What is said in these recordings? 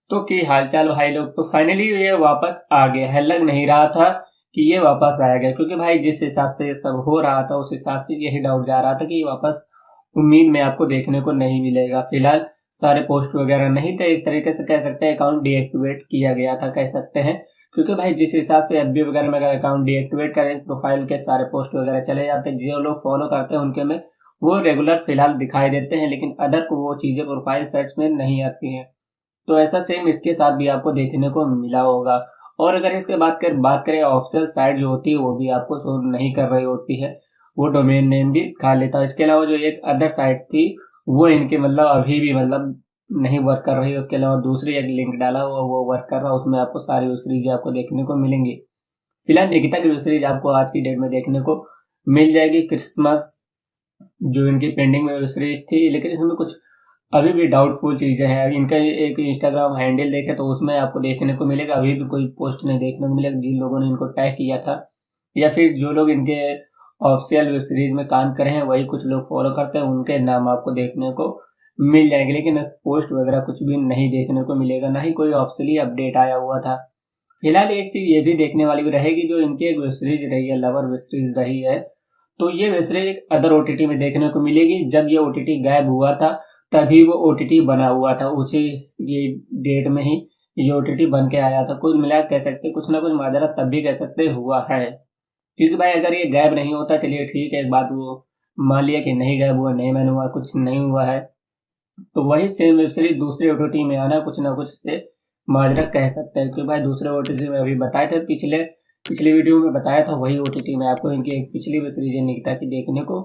तो की हालचाल भाई लोग, तो फाइनली ये वापस आ गया है। लग नहीं रहा था कि ये वापस आएगा, क्योंकि भाई जिस हिसाब से ये सब हो रहा था उस हिसाब से यही डाउट जा रहा था कि ये वापस उम्मीद में आपको देखने को नहीं मिलेगा। फिलहाल सारे पोस्ट वगैरह नहीं थे, एक तरीके से कह सकते हैं अकाउंट डीएक्टिवेट किया गया था, कह सकते हैं। क्योंकि भाई जिस हिसाब से एफबी वगैरह में अगर अकाउंट डीएक्टिवेट करें, प्रोफाइल के सारे पोस्ट वगैरह चले जाते हैं, जो लोग फॉलो करते हैं उनके में वो रेगुलर फिलहाल दिखाई देते हैं, लेकिन अदर को वो चीजें प्रोफाइल सर्च में नहीं आती हैं। तो ऐसा सेम इसके साथ भी आपको देखने को मिला होगा। और अगर इसके बात करें ऑफिशियल साइट जो होती है वो भी आपको शो नहीं कर रही होती है, वो डोमेन नेम भी खा लेता है। इसके अलावा जो एक अदर साइट थी वो इनके मतलब अभी भी मतलब नहीं वर्क कर रही है। उसके अलावा दूसरी एक लिंक डाला हुआ वो वर्क कर रहा है, उसमें आपको सारी वेब सीरीज आपको देखने को मिलेंगी। फिलहाल निकिता की वेब सीरीज आपको आज की डेट में देखने को मिल जाएगी, क्रिसमस जो इनकी पेंडिंग में वेब सीरीज थी, लेकिन इसमें कुछ अभी भी डाउटफुल चीजें हैं। इनका एक इंस्टाग्राम हैंडल देखे तो उसमें आपको देखने को मिलेगा अभी भी कोई पोस्ट नहीं देखने को मिलेगा जिन लोगों ने इनको टैग किया था, या फिर जो लोग इनके ऑफिशियल वेब सीरीज में काम करे हैं वही कुछ लोग फॉलो करते हैं, उनके नाम आपको देखने को मिल जाएंगे। लेकिन पोस्ट वगैरह कुछ भी नहीं देखने को मिलेगा, ना ही कोई ऑफिशियली अपडेट आया हुआ था। फिलहाल एक चीज ये भी देखने वाली भी रहेगी, जो इनकी एक वेब सीरीज रही है, लवर वेब सीरीज रही है, तो ये वेब सीरीज एक अदर ओटीटी में देखने को मिलेगी। जब ये ओटीटी गायब हुआ था तभी वो ओटीटी बना हुआ था, उसी ये डेट में ही ये ओटीटी बन के आया था। कुल मिला कह सकते कुछ ना कुछ माजरा तब भी कह सकते हुआ है, क्योंकि भाई अगर ये गायब नहीं होता, चलिए ठीक है एक बात, वो मान लिया कि नहीं गायब हुआ, नहीं मैंने हुआ, कुछ नहीं हुआ है, तो वही सेम वेब सीरीज दूसरे ओटीटी में आना कुछ ना कुछ से माजरा कह सकते हैं। क्योंकि भाई दूसरे ओटीटी में अभी बताए थे, पिछले वीडियो में बताया था, वही ओटीटी में आपको इनकी एक पिछली वेब सीरीज निकिता की देखने को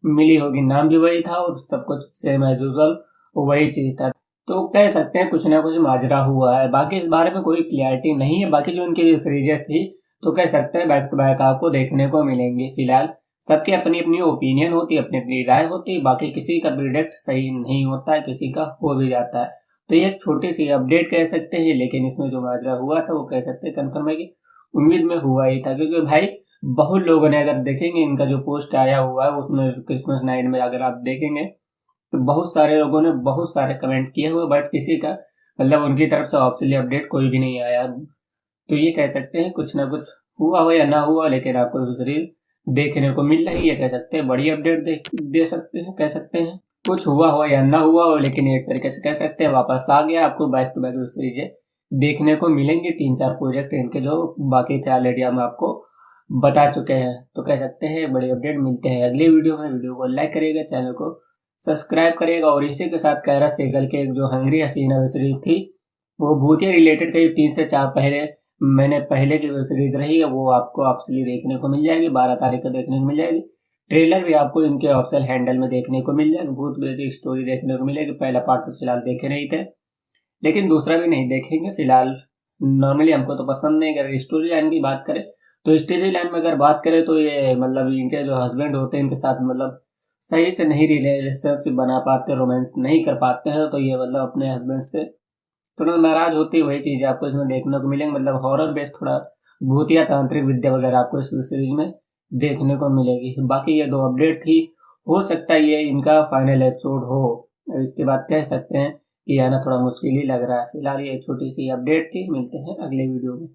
मिली होगी। नाम भी वही था और सब कुछ सेम एज यूजुअल वही चीज था। तो कह सकते हैं कुछ ना कुछ माजरा हुआ है। बाकी इस बारे में कोई क्लियरिटी नहीं है। बाकी जो इनकी सीरीजेस थी तो कह सकते हैं बैक टू बैक आपको देखने को मिलेंगे। फिलहाल सबकी अपनी अपनी ओपिनियन होती है, अपनी अपनी राय होती है। बाकी किसी का प्रिडिक्ट सही नहीं होता है, किसी का हो भी जाता है। तो ये एक छोटी सी अपडेट कह सकते हैं, लेकिन इसमें जो माजरा हुआ था वो कह सकते हैं कन्फर्म है कि उम्मीद में हुआ ही था। क्योंकि भाई बहुत लोगों ने, अगर देखेंगे इनका जो पोस्ट आया हुआ है उसमें क्रिसमस नाइट में अगर आप देखेंगे तो बहुत सारे लोगों ने बहुत सारे कमेंट किए हुए, बट किसी का मतलब उनकी तरफ से ऑफिशियली अपडेट कोई भी नहीं आया। तो ये कह सकते हैं कुछ ना कुछ हुआ हो या ना हुआ, लेकिन आपको दूसरी देखने को मिल रही है। कह सकते हैं बड़ी अपडेट दे सकते हैं, कह सकते हैं कुछ हुआ हो या ना हुआ हो, लेकिन एक तरीके से कह सकते हैं वापस आ गया। आपको बैक टू बैक सीरीज देखने को मिलेंगे। 3-4 प्रोजेक्ट इनके जो बाकी थे ऑलरेडी हम आपको बता चुके हैं। तो कह सकते हैं बड़ी अपडेट मिलते हैं अगली वीडियो में। वीडियो को लाइक करिएगा, चैनल को सब्सक्राइब करिएगा। और इसी के साथ कायरा सहगल के जो हंगरी हसीना वेब सीरीज थी वो भूतिया रिलेटेड करीब 3 से 4 महीने पहले की वेब सीरीज रही है, वो आपको ऑफिशियली देखने को मिल जाएगी। 12 तारीख को देखने को मिल जाएगी। ट्रेलर भी आपको इनके ऑफिशियल हैंडल में देखने को मिल जाएगा। भूत प्रेत स्टोरी देखने को मिलेगी। पहला पार्ट तो फिलहाल देखे नहीं थे, लेकिन दूसरा भी नहीं देखेंगे फिलहाल। नॉर्मली हमको तो पसंद नहीं। अगर स्टोरी लाइन की बात करें तो स्टोरी लाइन में अगर बात करें तो ये मतलब इनके जो हस्बैंड होते हैं इनके साथ मतलब सही से नहीं रिलेशनशिप बना पाते, रोमांस नहीं कर पाते हैं, तो ये मतलब अपने हस्बैंड से थोड़ा नाराज होती है। वही चीज आपको इसमें देखने को मिलेंगे। मतलब हॉरर बेस्ड थोड़ा भूतिया तांत्रिक विद्या वगैरह आपको इस सीरीज में देखने को मिलेगी। बाकी ये 2 अपडेट थी, हो सकता है ये इनका फाइनल एपिसोड हो। इसके बाद कह सकते हैं कि आना थोड़ा मुश्किल ही लग रहा है। फिलहाल ये छोटी सी अपडेट थी। मिलते हैं अगले वीडियो में।